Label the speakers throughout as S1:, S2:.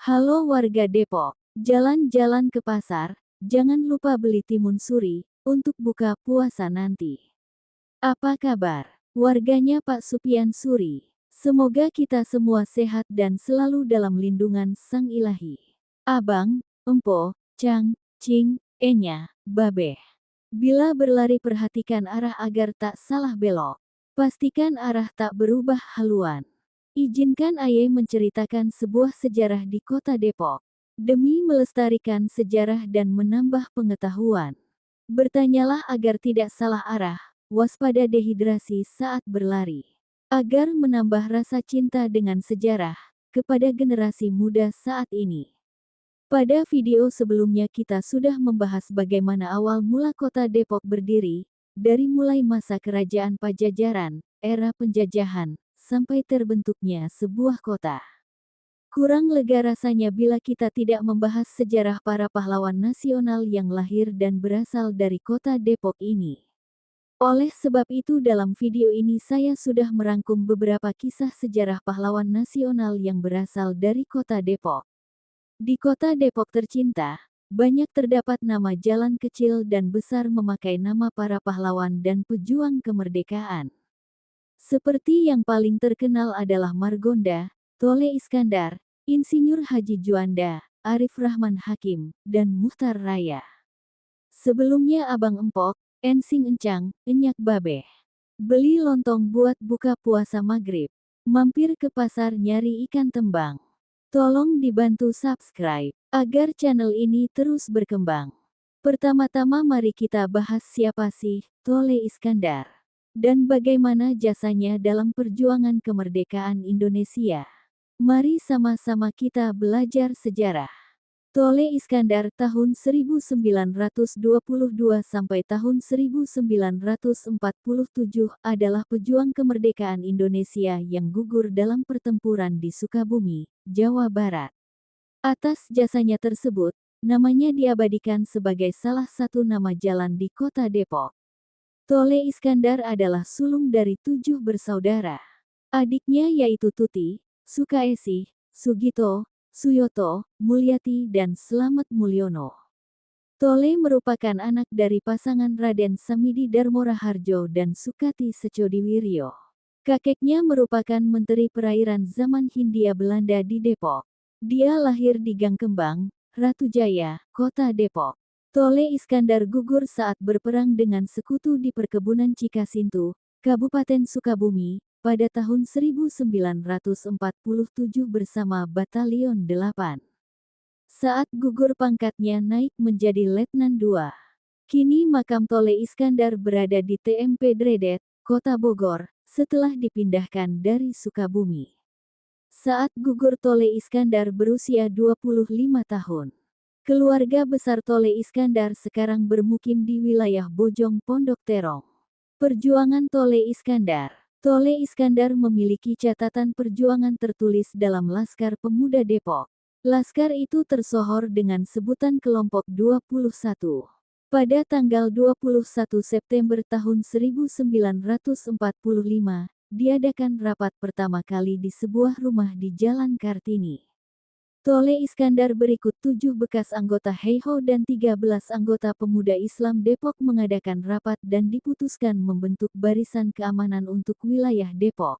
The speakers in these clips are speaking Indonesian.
S1: Halo warga Depok, jalan-jalan ke pasar, jangan lupa beli timun suri untuk buka puasa nanti. Apa kabar? Warganya Pak Supian Suri. Semoga kita semua sehat dan selalu dalam lindungan Sang Ilahi. Abang, Empo, Cang, Cing, Enya, Babeh. Bila berlari perhatikan arah agar tak salah belok. Pastikan arah tak berubah haluan. Izinkan Aye menceritakan sebuah sejarah di kota Depok. Demi melestarikan sejarah dan menambah pengetahuan. Bertanyalah agar tidak salah arah, waspada dehidrasi saat berlari. Agar menambah rasa cinta dengan sejarah, kepada generasi muda saat ini. Pada video sebelumnya kita sudah membahas bagaimana awal mula kota Depok berdiri, dari mulai masa kerajaan Pajajaran, era penjajahan, sampai terbentuknya sebuah kota. Kurang lega rasanya bila kita tidak membahas sejarah para pahlawan nasional yang lahir dan berasal dari kota Depok ini. Oleh sebab itu dalam video ini saya sudah merangkum beberapa kisah sejarah pahlawan nasional yang berasal dari kota Depok. Di kota Depok tercinta, banyak terdapat nama jalan kecil dan besar memakai nama para pahlawan dan pejuang kemerdekaan. Seperti yang paling terkenal adalah Margonda, Tole Iskandar, Insinyur Haji Juanda, Arif Rahman Hakim, dan Muhtar Raya. Sebelumnya Abang Empok, Ensing Encang, Enyak Babeh. Beli lontong buat buka puasa maghrib. Mampir ke pasar nyari ikan tembang. Tolong dibantu subscribe, agar channel ini terus berkembang. Pertama-tama mari kita bahas siapa sih Tole Iskandar. Dan bagaimana jasanya dalam perjuangan kemerdekaan Indonesia. Mari sama-sama kita belajar sejarah. Tole Iskandar tahun 1922 sampai tahun 1947 adalah pejuang kemerdekaan Indonesia yang gugur dalam pertempuran di Sukabumi, Jawa Barat. Atas jasanya tersebut, namanya diabadikan sebagai salah satu nama jalan di kota Depok. Tole Iskandar adalah sulung dari 7 bersaudara. Adiknya yaitu Tuti, Sukaesih, Sugito, Suyoto, Mulyati dan Slamet Mulyono. Tole merupakan anak dari pasangan Raden Samidi Darmo Raharjo dan Sukati Secodiwiryo. Kakeknya merupakan Menteri Perairan zaman Hindia Belanda di Depok. Dia lahir di Gang Kembang, Ratu Jaya, Kota Depok. Tole Iskandar gugur saat berperang dengan sekutu di perkebunan Cikasintu, Kabupaten Sukabumi, pada tahun 1947 bersama Batalion 8. Saat gugur pangkatnya naik menjadi Letnan II. Kini makam Tole Iskandar berada di TMP Dredet, Kota Bogor, setelah dipindahkan dari Sukabumi. Saat gugur Tole Iskandar berusia 25 tahun. Keluarga besar Tole Iskandar sekarang bermukim di wilayah Bojong Pondok Terong. Perjuangan Tole Iskandar. Tole Iskandar memiliki catatan perjuangan tertulis dalam Laskar Pemuda Depok. Laskar itu tersohor dengan sebutan Kelompok 21. Pada tanggal 21 September tahun 1945, diadakan rapat pertama kali di sebuah rumah di Jalan Kartini. Tole Iskandar berikut 7 bekas anggota Heiho dan 13 anggota pemuda Islam Depok mengadakan rapat dan diputuskan membentuk barisan keamanan untuk wilayah Depok.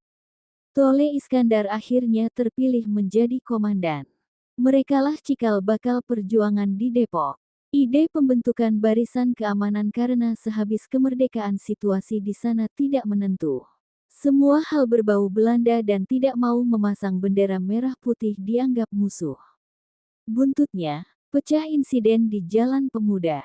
S1: Tole Iskandar akhirnya terpilih menjadi komandan. Merekalah cikal bakal perjuangan di Depok. Ide pembentukan barisan keamanan karena sehabis kemerdekaan situasi di sana tidak menentu. Semua hal berbau Belanda dan tidak mau memasang bendera merah putih dianggap musuh. Buntutnya, pecah insiden di Jalan Pemuda.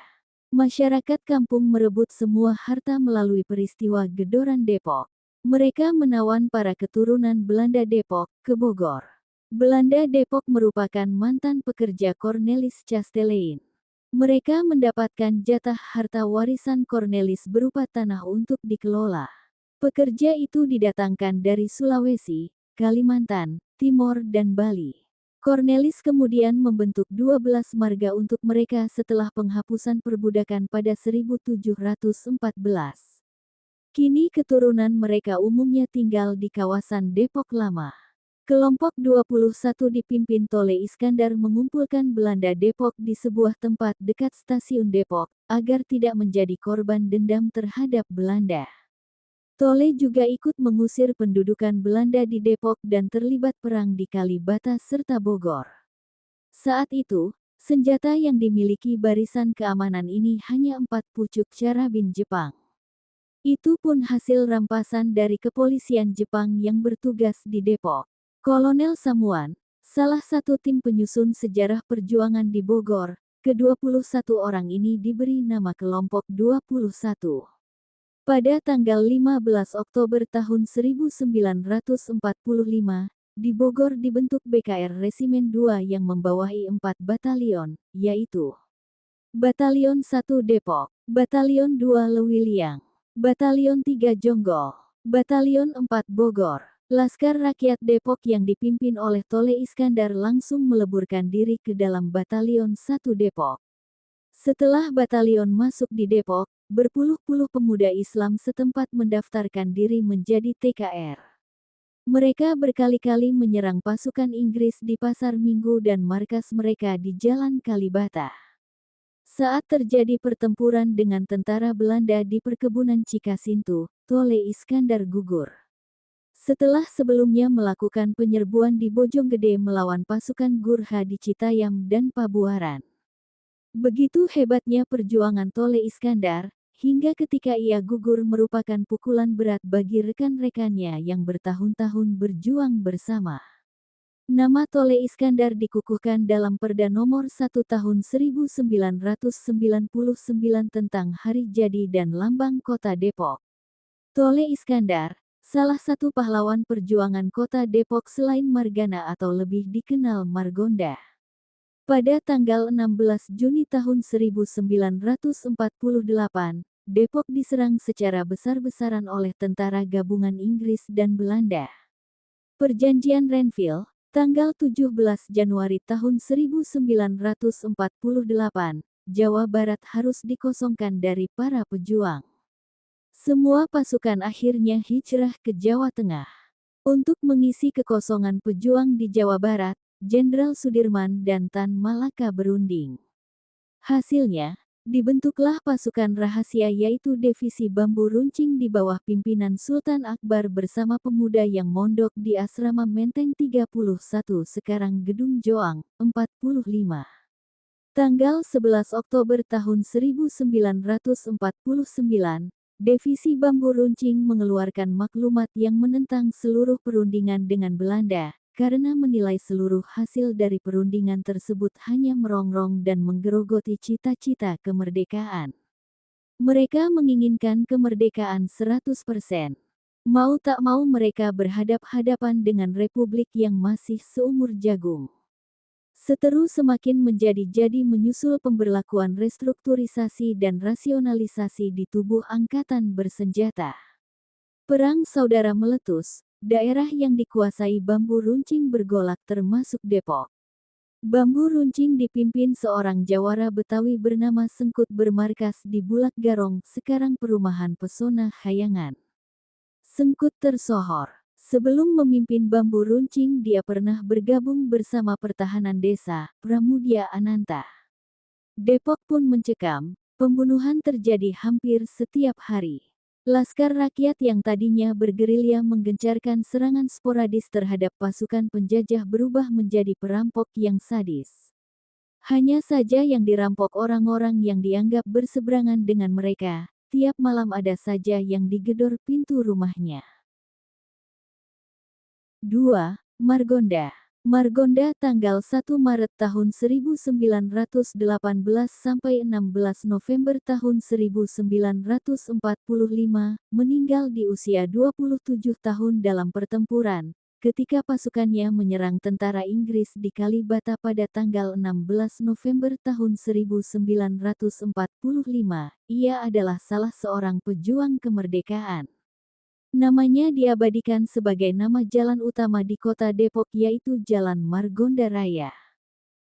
S1: Masyarakat kampung merebut semua harta melalui peristiwa Gedoran Depok. Mereka menawan para keturunan Belanda Depok ke Bogor. Belanda Depok merupakan mantan pekerja Cornelis Castelein. Mereka mendapatkan jatah harta warisan Cornelis berupa tanah untuk dikelola. Pekerja itu didatangkan dari Sulawesi, Kalimantan, Timor dan Bali. Cornelis kemudian membentuk 12 marga untuk mereka setelah penghapusan perbudakan pada 1714. Kini keturunan mereka umumnya tinggal di kawasan Depok Lama. Kelompok 21 dipimpin Tole Iskandar mengumpulkan Belanda Depok di sebuah tempat dekat stasiun Depok, agar tidak menjadi korban dendam terhadap Belanda. Tole juga ikut mengusir pendudukan Belanda di Depok dan terlibat perang di Kalibata serta Bogor. Saat itu, senjata yang dimiliki barisan keamanan ini hanya 4 pucuk carabin Jepang. Itu pun hasil rampasan dari kepolisian Jepang yang bertugas di Depok. Kolonel Samuan, salah satu tim penyusun sejarah perjuangan di Bogor, ke-21 orang ini diberi nama kelompok 21. Pada tanggal 15 Oktober tahun 1945, di Bogor dibentuk BKR Resimen 2 yang membawahi 4 batalion, yaitu Batalion 1 Depok, Batalion 2 Lewiliang, Batalion 3 Jonggol, Batalion 4 Bogor. Laskar Rakyat Depok yang dipimpin oleh Tole Iskandar langsung meleburkan diri ke dalam Batalion 1 Depok. Setelah batalion masuk di Depok, berpuluh-puluh pemuda Islam setempat mendaftarkan diri menjadi TKR. Mereka berkali-kali menyerang pasukan Inggris di Pasar Minggu dan markas mereka di Jalan Kalibata. Saat terjadi pertempuran dengan tentara Belanda di perkebunan Cikasintu, Tole Iskandar gugur. Setelah sebelumnya melakukan penyerbuan di Bojonggede melawan pasukan Gurkha di Citayam dan Pabuaran. Begitu hebatnya perjuangan Tole Iskandar, hingga ketika ia gugur merupakan pukulan berat bagi rekan-rekannya yang bertahun-tahun berjuang bersama. Nama Tole Iskandar dikukuhkan dalam Perda Nomor 1 Tahun 1999 tentang Hari Jadi dan Lambang Kota Depok. Tole Iskandar, salah satu pahlawan perjuangan kota Depok selain Margana atau lebih dikenal Margonda. Pada tanggal 16 Juni tahun 1948, Depok diserang secara besar-besaran oleh tentara gabungan Inggris dan Belanda. Perjanjian Renville, tanggal 17 Januari tahun 1948, Jawa Barat harus dikosongkan dari para pejuang. Semua pasukan akhirnya hijrah ke Jawa Tengah. Untuk mengisi kekosongan pejuang di Jawa Barat, Jenderal Sudirman dan Tan Malaka berunding. Hasilnya, dibentuklah pasukan rahasia yaitu Divisi Bambu Runcing di bawah pimpinan Sultan Akbar bersama pemuda yang mondok di Asrama Menteng 31 sekarang Gedung Joang, 45. Tanggal 11 Oktober tahun 1949, Divisi Bambu Runcing mengeluarkan maklumat yang menentang seluruh perundingan dengan Belanda, karena menilai seluruh hasil dari perundingan tersebut hanya merongrong dan menggerogoti cita-cita kemerdekaan. Mereka menginginkan kemerdekaan 100%. Mau tak mau mereka berhadap-hadapan dengan republik yang masih seumur jagung. Seteru semakin menjadi-jadi menyusul pemberlakuan restrukturisasi dan rasionalisasi di tubuh angkatan bersenjata. Perang saudara meletus, daerah yang dikuasai Bambu Runcing bergolak termasuk Depok. Bambu Runcing dipimpin seorang jawara Betawi bernama Sengkut bermarkas di Bulak Garong, sekarang Perumahan Pesona Khayangan. Sengkut tersohor. Sebelum memimpin Bambu Runcing dia pernah bergabung bersama Pertahanan Desa, Pramudia Ananta. Depok pun mencekam, pembunuhan terjadi hampir setiap hari. Laskar Rakyat yang tadinya bergerilya menggencarkan serangan sporadis terhadap pasukan penjajah berubah menjadi perampok yang sadis. Hanya saja yang dirampok orang-orang yang dianggap berseberangan dengan mereka, tiap malam ada saja yang digedor pintu rumahnya. 2. Margonda. Margonda tanggal 1 Maret tahun 1918 sampai 16 November tahun 1945, meninggal di usia 27 tahun dalam pertempuran, ketika pasukannya menyerang tentara Inggris di Kalibata pada tanggal 16 November tahun 1945. Ia adalah salah seorang pejuang kemerdekaan. Namanya diabadikan sebagai nama jalan utama di kota Depok yaitu Jalan Margonda Raya.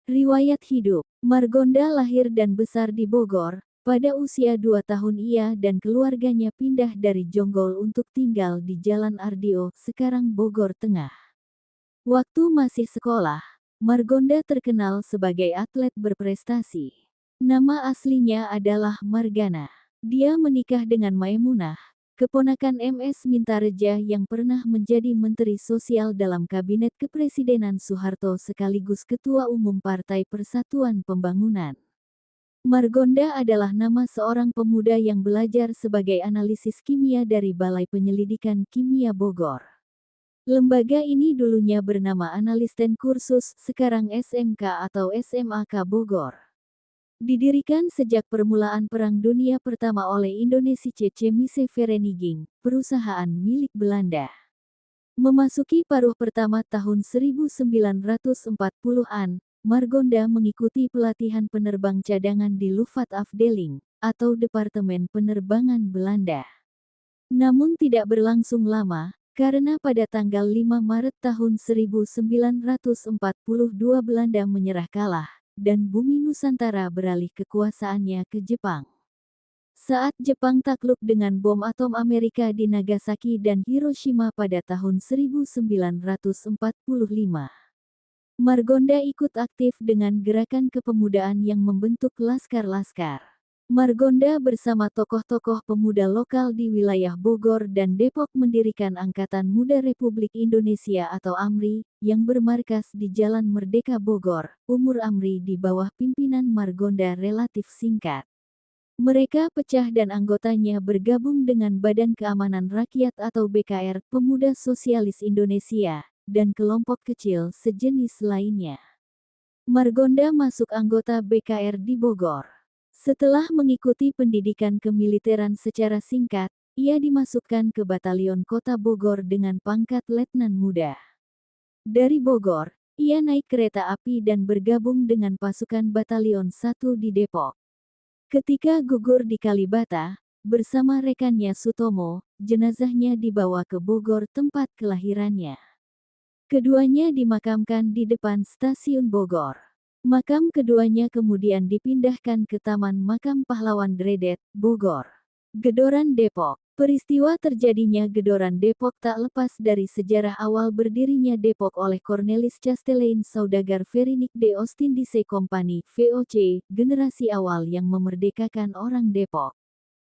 S1: Riwayat hidup, Margonda lahir dan besar di Bogor. Pada usia 2 tahun ia dan keluarganya pindah dari Jonggol untuk tinggal di Jalan Ardio, sekarang Bogor Tengah. Waktu masih sekolah, Margonda terkenal sebagai atlet berprestasi. Nama aslinya adalah Margana. Dia menikah dengan Maimunah, keponakan MS Mintareja yang pernah menjadi Menteri Sosial dalam Kabinet Kepresidenan Soeharto sekaligus Ketua Umum Partai Persatuan Pembangunan. Margonda adalah nama seorang pemuda yang belajar sebagai analisis kimia dari Balai Penyelidikan Kimia Bogor. Lembaga ini dulunya bernama Analisten Kursus, sekarang SMK atau SMAK Bogor. Didirikan sejak permulaan Perang Dunia Pertama oleh Indonesia Chemische Vereniging, perusahaan milik Belanda. Memasuki paruh pertama tahun 1940-an, Margonda mengikuti pelatihan penerbang cadangan di Luftwaffe-Afdeling, atau Departemen Penerbangan Belanda. Namun tidak berlangsung lama, karena pada tanggal 5 Maret tahun 1942 Belanda menyerah kalah, dan bumi Nusantara beralih kekuasaannya ke Jepang. Saat Jepang takluk dengan bom atom Amerika di Nagasaki dan Hiroshima pada tahun 1945, Margonda ikut aktif dengan gerakan kepemudaan yang membentuk laskar-laskar. Margonda bersama tokoh-tokoh pemuda lokal di wilayah Bogor dan Depok mendirikan Angkatan Muda Republik Indonesia atau AMRI, yang bermarkas di Jalan Merdeka Bogor. Umur AMRI di bawah pimpinan Margonda relatif singkat. Mereka pecah dan anggotanya bergabung dengan Badan Keamanan Rakyat atau BKR, Pemuda Sosialis Indonesia, dan kelompok kecil sejenis lainnya. Margonda masuk anggota BKR di Bogor. Setelah mengikuti pendidikan kemiliteran secara singkat, ia dimasukkan ke Batalion Kota Bogor dengan pangkat Letnan Muda. Dari Bogor, ia naik kereta api dan bergabung dengan pasukan Batalion 1 di Depok. Ketika gugur di Kalibata, bersama rekannya Sutomo, jenazahnya dibawa ke Bogor tempat kelahirannya. Keduanya dimakamkan di depan stasiun Bogor. Makam keduanya kemudian dipindahkan ke Taman Makam Pahlawan Dredet, Bogor. Gedoran Depok. Peristiwa terjadinya Gedoran Depok tak lepas dari sejarah awal berdirinya Depok oleh Cornelis Chastelain saudagar Verinik de Ostindische Company, VOC, generasi awal yang memerdekakan orang Depok.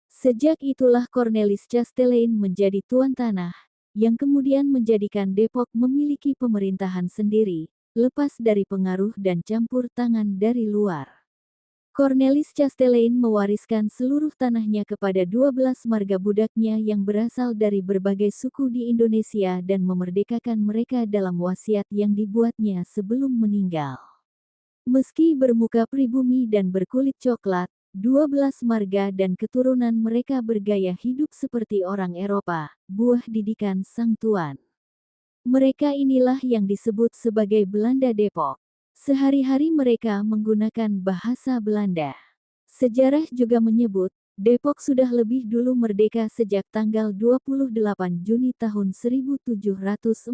S1: Sejak itulah Cornelis Chastelain menjadi tuan tanah, yang kemudian menjadikan Depok memiliki pemerintahan sendiri, lepas dari pengaruh dan campur tangan dari luar. Cornelis Chastelain mewariskan seluruh tanahnya kepada 12 marga budaknya yang berasal dari berbagai suku di Indonesia dan memerdekakan mereka dalam wasiat yang dibuatnya sebelum meninggal. Meski bermuka pribumi dan berkulit coklat, 12 marga dan keturunan mereka bergaya hidup seperti orang Eropa, buah didikan sang tuan. Mereka inilah yang disebut sebagai Belanda Depok. Sehari-hari mereka menggunakan bahasa Belanda. Sejarah juga menyebut, Depok sudah lebih dulu merdeka sejak tanggal 28 Juni tahun 1714.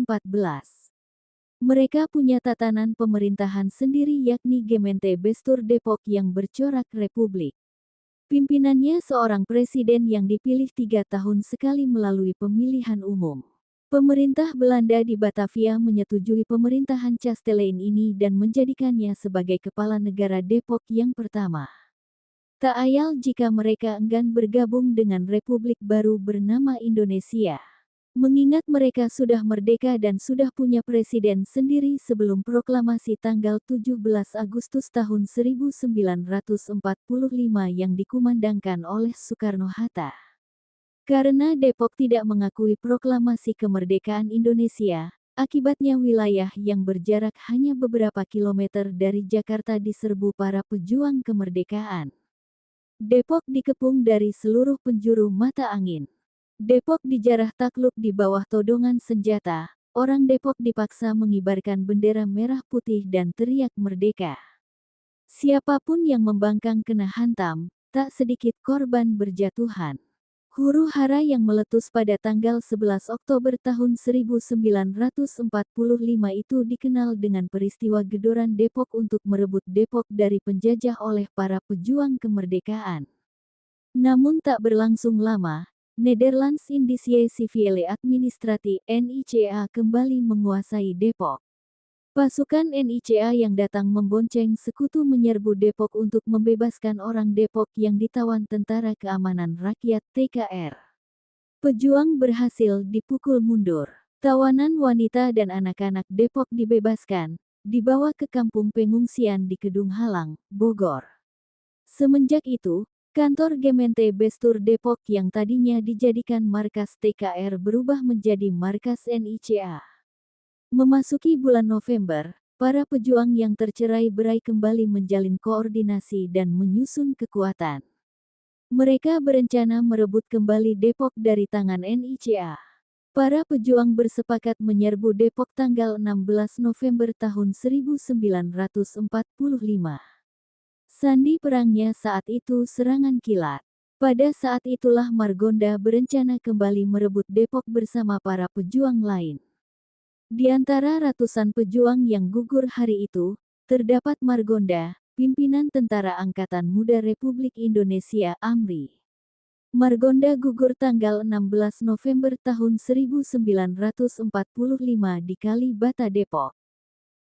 S1: Mereka punya tatanan pemerintahan sendiri yakni Gemeente Bestuur Depok yang bercorak republik. Pimpinannya seorang presiden yang dipilih 3 tahun sekali melalui pemilihan umum. Pemerintah Belanda di Batavia menyetujui pemerintahan Chastelain ini dan menjadikannya sebagai kepala negara Depok yang pertama. Tak ayal jika mereka enggan bergabung dengan republik baru bernama Indonesia. Mengingat mereka sudah merdeka dan sudah punya presiden sendiri sebelum proklamasi tanggal 17 Agustus tahun 1945 yang dikumandangkan oleh Soekarno-Hatta. Karena Depok tidak mengakui proklamasi kemerdekaan Indonesia, akibatnya wilayah yang berjarak hanya beberapa kilometer dari Jakarta diserbu para pejuang kemerdekaan. Depok dikepung dari seluruh penjuru mata angin. Depok dijarah takluk di bawah todongan senjata, orang Depok dipaksa mengibarkan bendera merah putih dan teriak merdeka. Siapapun yang membangkang kena hantam, tak sedikit korban berjatuhan. Huru-hara yang meletus pada tanggal 11 Oktober tahun 1945 itu dikenal dengan peristiwa Gedoran Depok untuk merebut Depok dari penjajah oleh para pejuang kemerdekaan. Namun tak berlangsung lama, Nederlands Indicie Civiele Administratie (NICA) kembali menguasai Depok. Pasukan NICA yang datang membonceng sekutu menyerbu Depok untuk membebaskan orang Depok yang ditawan Tentara Keamanan Rakyat (TKR). Pejuang berhasil dipukul mundur. Tawanan wanita dan anak-anak Depok dibebaskan, dibawa ke kampung pengungsian di Kedung Halang, Bogor. Semenjak itu, kantor Gemeente Bestuur Depok yang tadinya dijadikan markas TKR berubah menjadi markas NICA. Memasuki bulan November, para pejuang yang tercerai-berai kembali menjalin koordinasi dan menyusun kekuatan. Mereka berencana merebut kembali Depok dari tangan NICA. Para pejuang bersepakat menyerbu Depok tanggal 16 November tahun 1945. Sandi perangnya saat itu serangan kilat. Pada saat itulah Margonda berencana kembali merebut Depok bersama para pejuang lain. Di antara ratusan pejuang yang gugur hari itu, terdapat Margonda, pimpinan Tentara Angkatan Muda Republik Indonesia (AMRI). Margonda gugur tanggal 16 November tahun 1945 di Kalibata, Depok.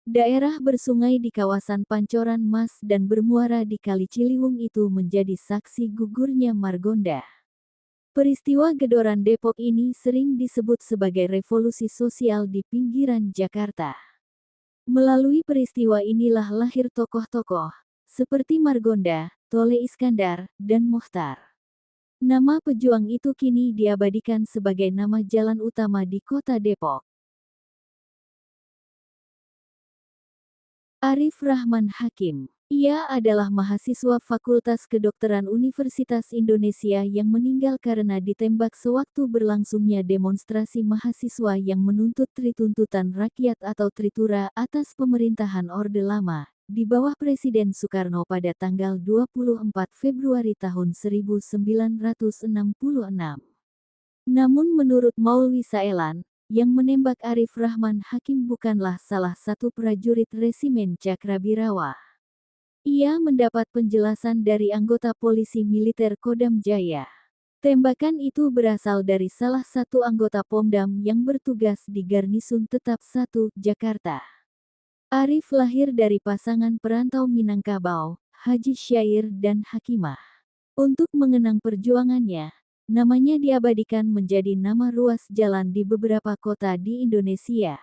S1: Daerah bersungai di kawasan Pancoran Mas dan bermuara di Kali Ciliwung itu menjadi saksi gugurnya Margonda. Peristiwa Gedoran Depok ini sering disebut sebagai revolusi sosial di pinggiran Jakarta. Melalui peristiwa inilah lahir tokoh-tokoh, seperti Margonda, Tole Iskandar, dan Mochtar. Nama pejuang itu kini diabadikan sebagai nama jalan utama di kota Depok. Arif Rahman Hakim. Ia adalah mahasiswa Fakultas Kedokteran Universitas Indonesia yang meninggal karena ditembak sewaktu berlangsungnya demonstrasi mahasiswa yang menuntut Trituntutan Rakyat atau Tritura atas pemerintahan Orde Lama, di bawah Presiden Soekarno pada tanggal 24 Februari tahun 1966. Namun menurut Maulwi Saelan, yang menembak Arif Rahman Hakim bukanlah salah satu prajurit resimen Cakrabirawa. Ia mendapat penjelasan dari anggota polisi militer Kodam Jaya. Tembakan itu berasal dari salah satu anggota Pomdam yang bertugas di Garnisun Tetap 1, Jakarta. Arif lahir dari pasangan perantau Minangkabau, Haji Syair dan Hakimah. Untuk mengenang perjuangannya, namanya diabadikan menjadi nama ruas jalan di beberapa kota di Indonesia.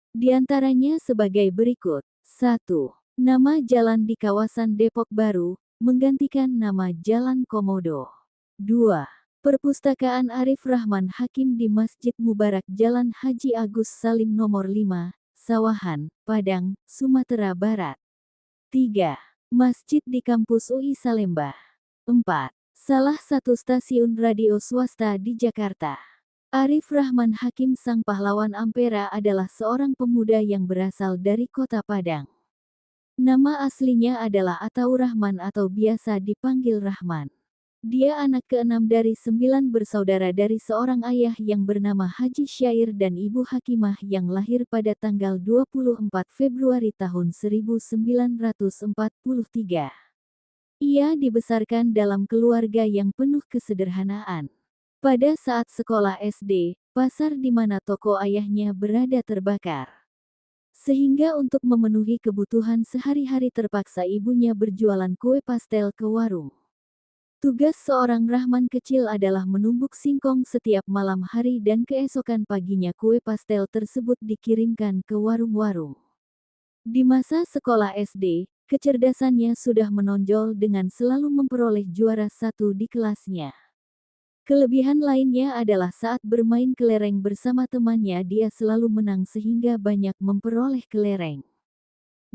S1: Di antaranya sebagai berikut. 1. Nama jalan di kawasan Depok Baru, menggantikan nama Jalan Komodo. 2. Perpustakaan Arif Rahman Hakim di Masjid Mubarak Jalan Haji Agus Salim nomor 5, Sawahan, Padang, Sumatera Barat. 3. Masjid di kampus UI Salemba. 4. Salah satu stasiun radio swasta di Jakarta. Arif Rahman Hakim sang pahlawan Ampera adalah seorang pemuda yang berasal dari kota Padang. Nama aslinya adalah Ataur Rahman atau biasa dipanggil Rahman. Dia anak ke-6 dari 9 bersaudara dari seorang ayah yang bernama Haji Syair dan ibu Hakimah yang lahir pada tanggal 24 Februari tahun 1943. Ia dibesarkan dalam keluarga yang penuh kesederhanaan. Pada saat sekolah SD, pasar di mana toko ayahnya berada terbakar. Sehingga untuk memenuhi kebutuhan sehari-hari terpaksa ibunya berjualan kue pastel ke warung. Tugas seorang Rahman kecil adalah menumbuk singkong setiap malam hari dan keesokan paginya kue pastel tersebut dikirimkan ke warung-warung. Di masa sekolah SD, kecerdasannya sudah menonjol dengan selalu memperoleh juara 1 di kelasnya. Kelebihan lainnya adalah saat bermain kelereng bersama temannya dia selalu menang sehingga banyak memperoleh kelereng.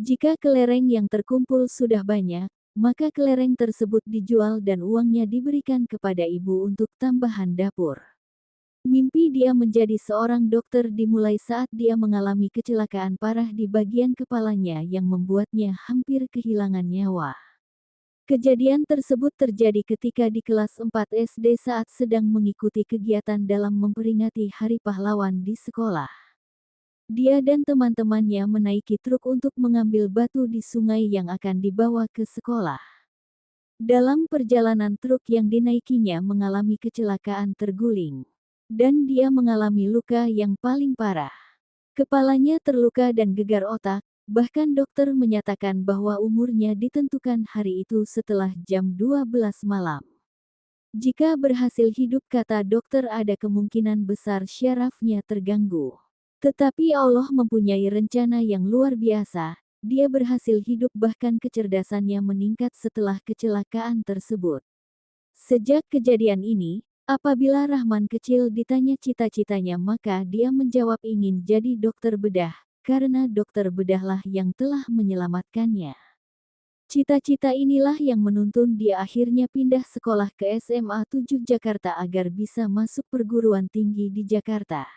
S1: Jika kelereng yang terkumpul sudah banyak, maka kelereng tersebut dijual dan uangnya diberikan kepada ibu untuk tambahan dapur. Mimpi dia menjadi seorang dokter dimulai saat dia mengalami kecelakaan parah di bagian kepalanya yang membuatnya hampir kehilangan nyawa. Kejadian tersebut terjadi ketika di kelas 4 SD saat sedang mengikuti kegiatan dalam memperingati Hari Pahlawan di sekolah. Dia dan teman-temannya menaiki truk untuk mengambil batu di sungai yang akan dibawa ke sekolah. Dalam perjalanan truk yang dinaikinya mengalami kecelakaan terguling. Dan dia mengalami luka yang paling parah. Kepalanya terluka dan gegar otak, bahkan dokter menyatakan bahwa umurnya ditentukan hari itu setelah jam 12 malam. Jika berhasil hidup kata dokter ada kemungkinan besar syarafnya terganggu. Tetapi Allah mempunyai rencana yang luar biasa, dia berhasil hidup bahkan kecerdasannya meningkat setelah kecelakaan tersebut. Sejak kejadian ini, apabila Rahman kecil ditanya cita-citanya maka dia menjawab ingin jadi dokter bedah, karena dokter bedahlah yang telah menyelamatkannya. Cita-cita inilah yang menuntun dia akhirnya pindah sekolah ke SMA 7 Jakarta agar bisa masuk perguruan tinggi di Jakarta.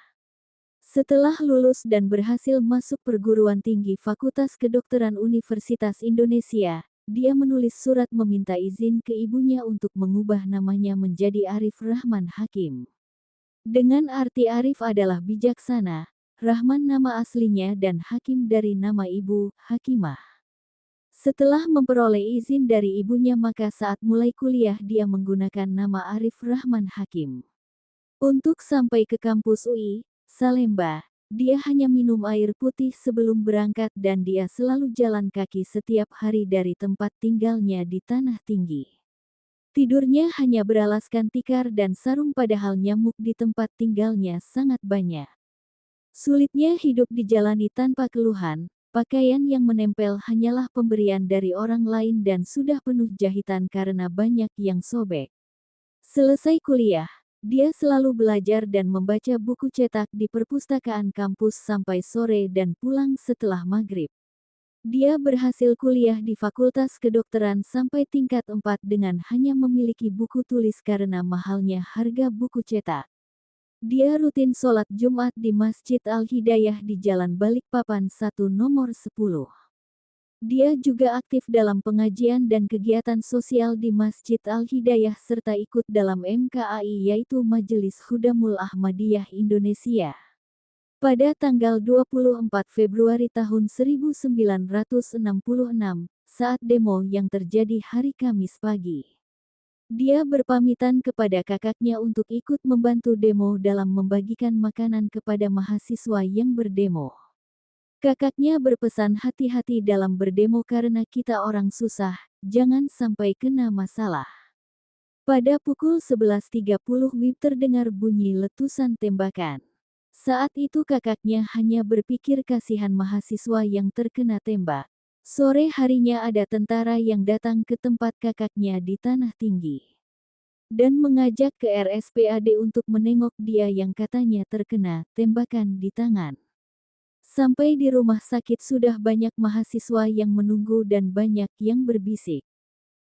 S1: Setelah lulus dan berhasil masuk perguruan tinggi Fakultas Kedokteran Universitas Indonesia, dia menulis surat meminta izin ke ibunya untuk mengubah namanya menjadi Arif Rahman Hakim. Dengan arti Arif adalah bijaksana, Rahman nama aslinya dan Hakim dari nama ibu, Hakimah. Setelah memperoleh izin dari ibunya maka saat mulai kuliah dia menggunakan nama Arif Rahman Hakim. Untuk sampai ke kampus UI, Salemba, dia hanya minum air putih sebelum berangkat dan dia selalu jalan kaki setiap hari dari tempat tinggalnya di Tanah Tinggi. Tidurnya hanya beralaskan tikar dan sarung padahal nyamuk di tempat tinggalnya sangat banyak. Sulitnya hidup dijalani tanpa keluhan, pakaian yang menempel hanyalah pemberian dari orang lain dan sudah penuh jahitan karena banyak yang sobek. Selesai kuliah, dia selalu belajar dan membaca buku cetak di perpustakaan kampus sampai sore dan pulang setelah maghrib. Dia berhasil kuliah di Fakultas Kedokteran sampai tingkat 4 dengan hanya memiliki buku tulis karena mahalnya harga buku cetak. Dia rutin sholat Jumat di Masjid Al-Hidayah di Jalan Balikpapan 1 nomor 10. Dia juga aktif dalam pengajian dan kegiatan sosial di Masjid Al-Hidayah serta ikut dalam MKAI yaitu Majelis Khudamul Ahmadiyah Indonesia. Pada tanggal 24 Februari tahun 1966, saat demo yang terjadi hari Kamis pagi, dia berpamitan kepada kakaknya untuk ikut membantu demo dalam membagikan makanan kepada mahasiswa yang berdemo. Kakaknya berpesan hati-hati dalam berdemo karena kita orang susah, jangan sampai kena masalah. Pada pukul 11.30 WIB terdengar bunyi letusan tembakan. Saat itu kakaknya hanya berpikir kasihan mahasiswa yang terkena tembak. Sore harinya ada tentara yang datang ke tempat kakaknya di Tanah Tinggi. Dan mengajak ke RSPAD untuk menengok dia yang katanya terkena tembakan di tangan. Sampai di rumah sakit sudah banyak mahasiswa yang menunggu dan banyak yang berbisik.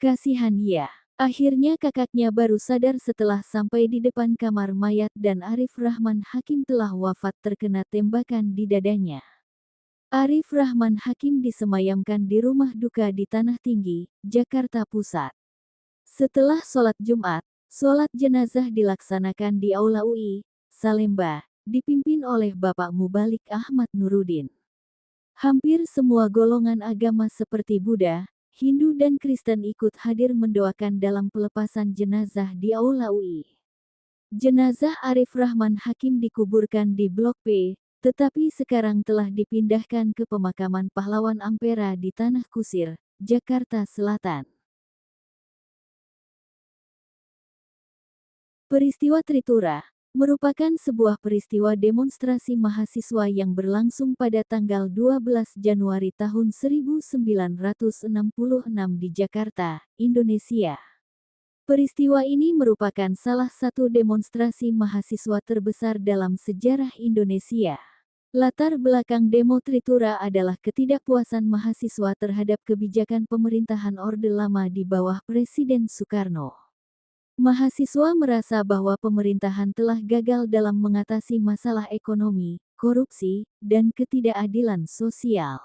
S1: Kasihan ya. Akhirnya kakaknya baru sadar setelah sampai di depan kamar mayat dan Arif Rahman Hakim telah wafat terkena tembakan di dadanya. Arif Rahman Hakim disemayamkan di rumah duka di Tanah Tinggi, Jakarta Pusat. Setelah sholat Jumat, sholat jenazah dilaksanakan di Aula UI, Salemba, dipimpin oleh Bapak Mubalik Ahmad Nurudin. Hampir semua golongan agama seperti Buddha, Hindu dan Kristen ikut hadir mendoakan dalam pelepasan jenazah di Aula UI. Jenazah Arif Rahman Hakim dikuburkan di Blok P, tetapi sekarang telah dipindahkan ke pemakaman Pahlawan Ampera di Tanah Kusir, Jakarta Selatan. Peristiwa Tritura merupakan sebuah peristiwa demonstrasi mahasiswa yang berlangsung pada tanggal 12 Januari tahun 1966 di Jakarta, Indonesia. Peristiwa ini merupakan salah satu demonstrasi mahasiswa terbesar dalam sejarah Indonesia. Latar belakang demo Tritura adalah ketidakpuasan mahasiswa terhadap kebijakan pemerintahan Orde Lama di bawah Presiden Soekarno. Mahasiswa merasa bahwa pemerintahan telah gagal dalam mengatasi masalah ekonomi, korupsi, dan ketidakadilan sosial.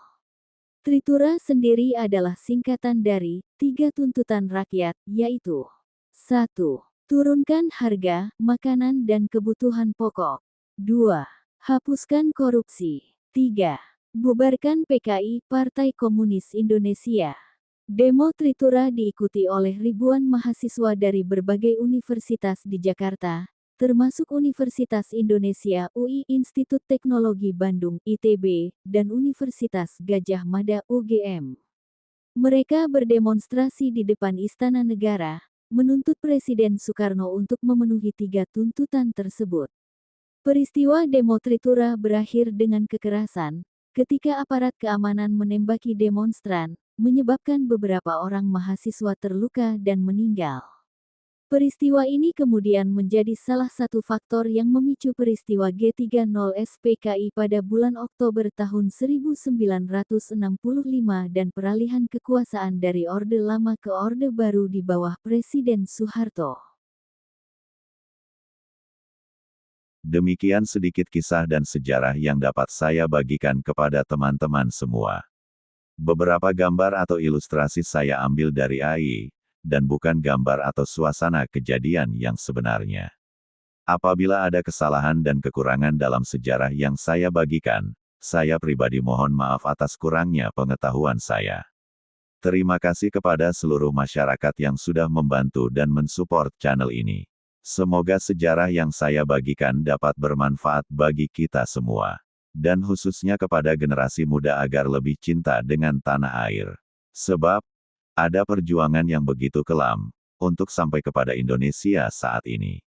S1: Tritura sendiri adalah singkatan dari 3 tuntutan rakyat, yaitu 1. Turunkan harga, makanan dan kebutuhan pokok. 2. Hapuskan korupsi. 3. Bubarkan PKI, Partai Komunis Indonesia. Demo Tritura diikuti oleh ribuan mahasiswa dari berbagai universitas di Jakarta, termasuk Universitas Indonesia UI, Institut Teknologi Bandung ITB, dan Universitas Gadjah Mada UGM. Mereka berdemonstrasi di depan Istana Negara, menuntut Presiden Soekarno untuk memenuhi 3 tuntutan tersebut. Peristiwa demo Tritura berakhir dengan kekerasan, ketika aparat keamanan menembaki demonstran, menyebabkan beberapa orang mahasiswa terluka dan meninggal. Peristiwa ini kemudian menjadi salah satu faktor yang memicu peristiwa G30 SPKI pada bulan Oktober tahun 1965 dan peralihan kekuasaan dari Orde Lama ke Orde Baru di bawah Presiden Soeharto.
S2: Demikian sedikit kisah dan sejarah yang dapat saya bagikan kepada teman-teman semua. Beberapa gambar atau ilustrasi saya ambil dari AI, dan bukan gambar atau suasana kejadian yang sebenarnya. Apabila ada kesalahan dan kekurangan dalam sejarah yang saya bagikan, saya pribadi mohon maaf atas kurangnya pengetahuan saya. Terima kasih kepada seluruh masyarakat yang sudah membantu dan mensupport channel ini. Semoga sejarah yang saya bagikan dapat bermanfaat bagi kita semua. Dan khususnya kepada generasi muda agar lebih cinta dengan tanah air. Sebab, ada perjuangan yang begitu kelam, untuk sampai kepada Indonesia saat ini.